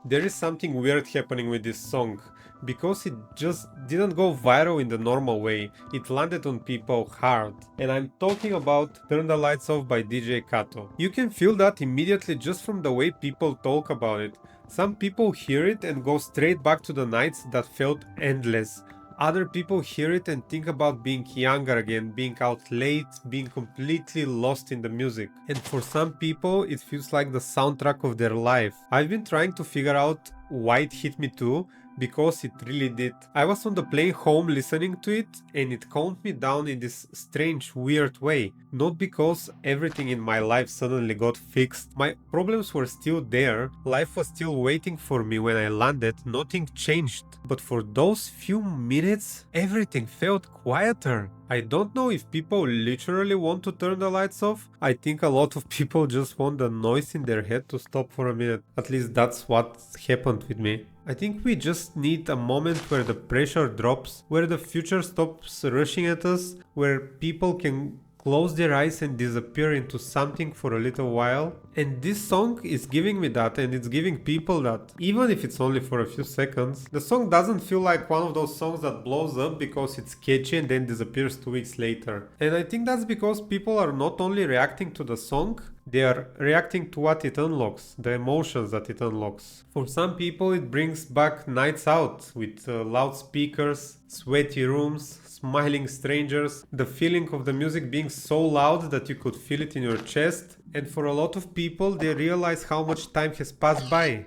There is something weird happening with this song, because it just didn't go viral in the normal way, it landed on people hard. And I'm talking about Turn the Lights Off by DJ Kato. You can feel that immediately just from the way people talk about it. Some people hear it and go straight back to the nights that felt endless. Other people hear it and think about being younger again, being out late, being completely lost in the music. And for some people, it feels like the soundtrack of their life. I've been trying to figure out why it hit me too, because it really did. I was on the plane home listening to it, and it calmed me down in this strange, weird way. Not because everything in my life suddenly got fixed. My problems were still there, life was still waiting for me when I landed, nothing changed. But for those few minutes, everything felt quieter. I don't know if people literally want to turn the lights off. I think a lot of people just want the noise in their head to stop for a minute. At least that's what happened with me. I think we just need a moment where the pressure drops, where the future stops rushing at us, where people can close their eyes and disappear into something for a little while. And this song is giving me that, and it's giving people that, even if it's only for a few seconds. The song doesn't feel like one of those songs that blows up because it's catchy and then disappears 2 weeks later. And I think that's because people are not only reacting to the song, they are reacting to what it unlocks, the emotions that it unlocks. For some people, it brings back nights out with loudspeakers, sweaty rooms, smiling strangers, the feeling of the music being so loud that you could feel it in your chest. And for a lot of people, they realize how much time has passed by.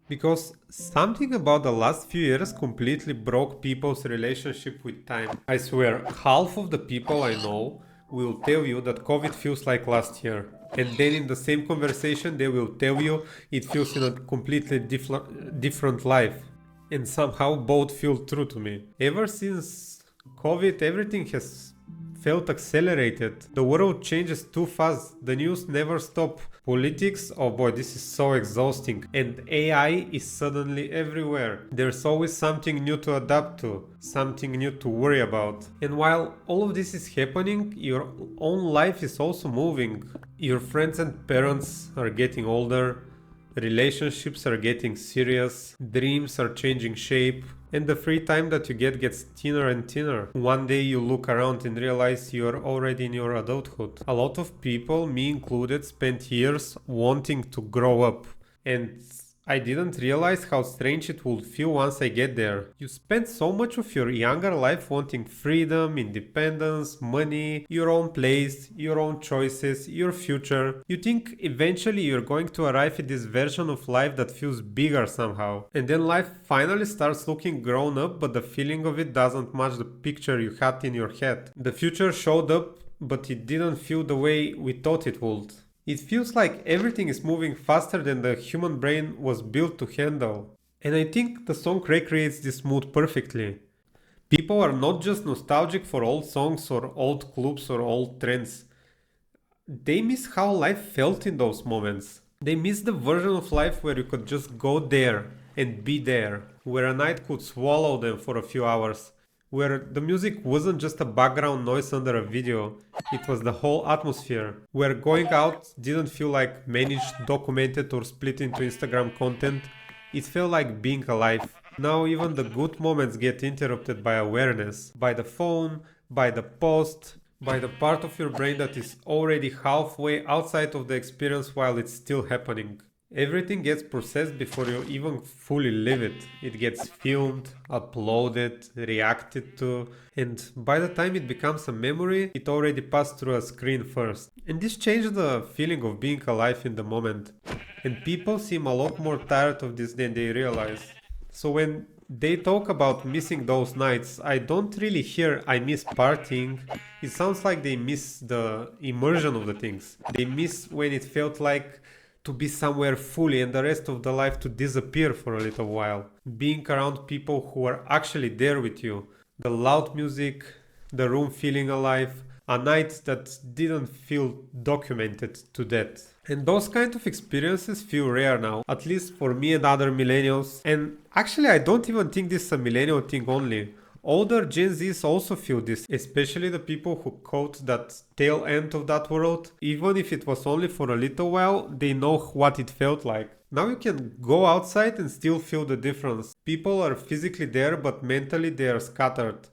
Because something about the last few years completely broke people's relationship with time. I swear, half of the people I know will tell you that COVID feels like last year. And then in the same conversation, they will tell you it feels in a completely different life. And somehow both feel true to me. Ever since COVID, everything has felt accelerated. The world changes too fast. The news never stop. Politics, oh boy, this is so exhausting. And AI is suddenly everywhere. There's always something new to adapt to, something new to worry about. And while all of this is happening, your own life is also moving. Your friends and parents are getting older. Relationships are getting serious, dreams are changing shape, and the free time that you get gets thinner and thinner. One day you look around and realize you're already in your adulthood. A lot of people, me included, spent years wanting to grow up. And I didn't realize how strange it would feel once I get there. You spend so much of your younger life wanting freedom, independence, money, your own place, your own choices, your future. You think eventually you're going to arrive at this version of life that feels bigger somehow. And then life finally starts looking grown up, but the feeling of it doesn't match the picture you had in your head. The future showed up, but it didn't feel the way we thought it would. It feels like everything is moving faster than the human brain was built to handle. And I think the song recreates this mood perfectly. People are not just nostalgic for old songs or old clubs or old trends. They miss how life felt in those moments. They miss the version of life where you could just go there and be there, where a night could swallow them for a few hours, where the music wasn't just a background noise under a video, it was the whole atmosphere, where going out didn't feel like managed, documented, or split into Instagram content, it felt like being alive. Now even the good moments get interrupted by awareness, by the phone, by the post, by the part of your brain that is already halfway outside of the experience while it's still happening. Everything gets processed before you even fully live it. It gets filmed, uploaded, reacted to, and by the time it becomes a memory, it already passed through a screen first. And this changed the feeling of being alive in the moment. And people seem a lot more tired of this than they realize. So when they talk about missing those nights, I don't really hear I miss partying. It sounds like they miss the immersion of the things. They miss when it felt like to be somewhere fully and the rest of the life to disappear for a little while. Being around people who are actually there with you. The loud music, the room feeling alive, a night that didn't feel documented to death. And those kind of experiences feel rare now, at least for me and other millennials. And actually, I don't even think this is a millennial thing only. Older Gen Zs also feel this, especially the people who caught that tail end of that world. Even if it was only for a little while, they know what it felt like. Now you can go outside and still feel the difference. People are physically there, but mentally they are scattered.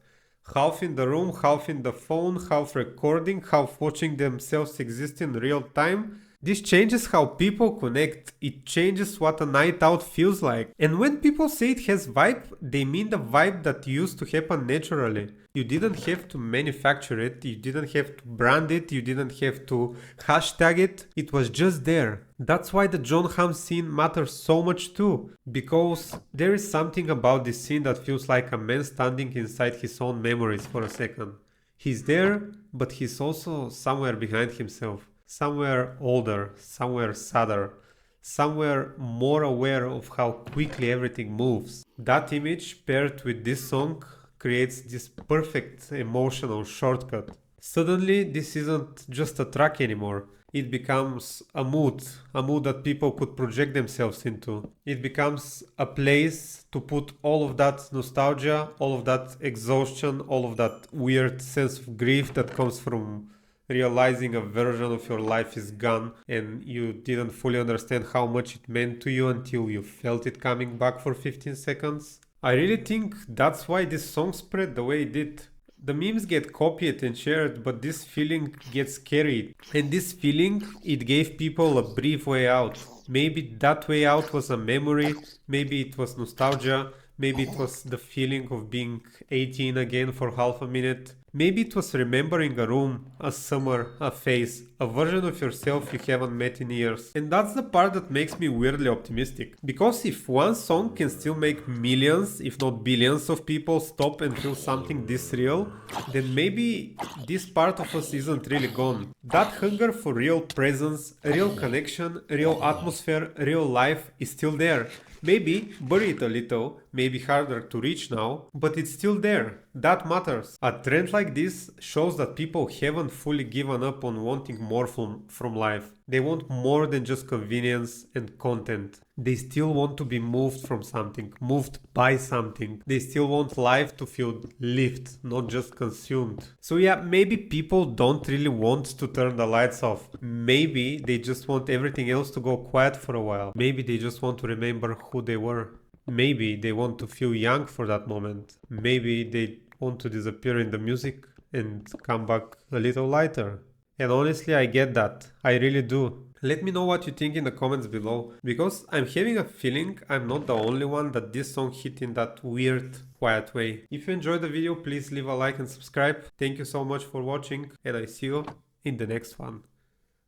Half in the room, half in the phone, half recording, half watching themselves exist in real time. This changes how people connect. It changes what a night out feels like. And when people say it has vibe, they mean the vibe that used to happen naturally. You didn't have to manufacture it, you didn't have to brand it, you didn't have to hashtag it. It was just there. That's why the John Hamm scene matters so much too. Because there is something about this scene that feels like a man standing inside his own memories for a second. He's there, but he's also somewhere behind himself. Somewhere older, somewhere sadder, somewhere more aware of how quickly everything moves. That image paired with this song creates this perfect emotional shortcut. Suddenly, this isn't just a track anymore. It becomes a mood that people could project themselves into. It becomes a place to put all of that nostalgia, all of that exhaustion, all of that weird sense of grief that comes from realizing a version of your life is gone and you didn't fully understand how much it meant to you until you felt it coming back for 15 seconds. I really think that's why this song spread the way it did. The memes get copied and shared, but this feeling gets carried. And this feeling, it gave people a brief way out. Maybe that way out was a memory, maybe it was nostalgia, maybe it was the feeling of being 18 again for half a minute. Maybe it was remembering a room, a summer, a face, a version of yourself you haven't met in years. And that's the part that makes me weirdly optimistic. Because if one song can still make millions, if not billions of people stop and feel something this real, then maybe this part of us isn't really gone. That hunger for real presence, real connection, real atmosphere, real life is still there. Maybe buried a little, maybe harder to reach now, but it's still there. That matters. A trend like this shows that people haven't fully given up on wanting more from life. They want more than just convenience and content. They still want to be moved from something, moved by something. They still want life to feel lived, not just consumed. So yeah, maybe people don't really want to turn the lights off. Maybe they just want everything else to go quiet for a while. Maybe they just want to remember who they were. Maybe they want to feel young for that moment. Maybe they want to disappear in the music and come back a little lighter. And honestly, I get that. I really do. Let me know what you think in the comments below, because I'm having a feeling I'm not the only one that this song hit in that weird, quiet way. If you enjoyed the video, please leave a like and subscribe. Thank you so much for watching, and I see you in the next one.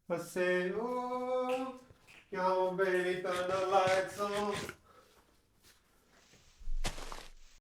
I say, oh, come baby, turn the lights on.